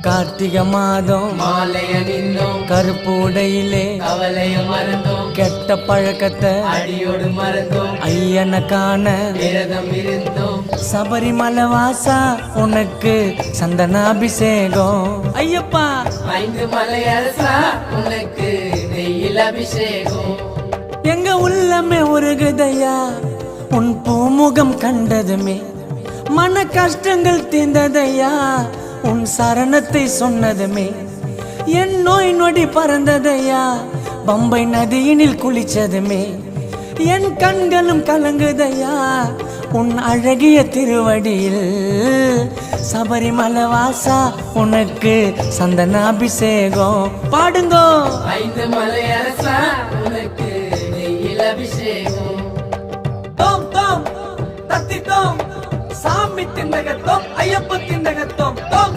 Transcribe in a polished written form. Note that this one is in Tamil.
கார்த்திகை மாதம் மாலை அணிந்தோம் கருப்பு உடையிலே கவலைய மறந்தோம் கெட்ட பழக்கத்தை அடியோடு மறந்தோம் ஐயனை காண விரதம் இருந்தோம் சபரிமலை வாசா உனக்கு சந்தனாபிஷேகம் ஐயப்பா 5 மலை அரசா உனக்கு நெய்யில் அபிஷேகம் எங்க உள்ளமே உருகுதையா உன் பூமுகம் கண்டதுமே மன கஷ்டங்கள் தீர்ந்ததையா உன் சரணத்தை சொன்னதுமே என் நோய் நொடி பறந்ததையா பம்பை நதியினில் குளிச்சதுமே என் கண்களும் கலங்குதையா உன் அழகிய திருவடியில் சபரிமலை வாசா உனக்கு சந்தனாபிஷேகம் பாடுங்கோ 5 மலை அரசா உனக்கு நெய்யில் அபிஷேகம் தோம் தோம் தத்தி தோம் சாமி திண்டகத்தோம் ஐயப்ப திண்டகத்தோம் தோம்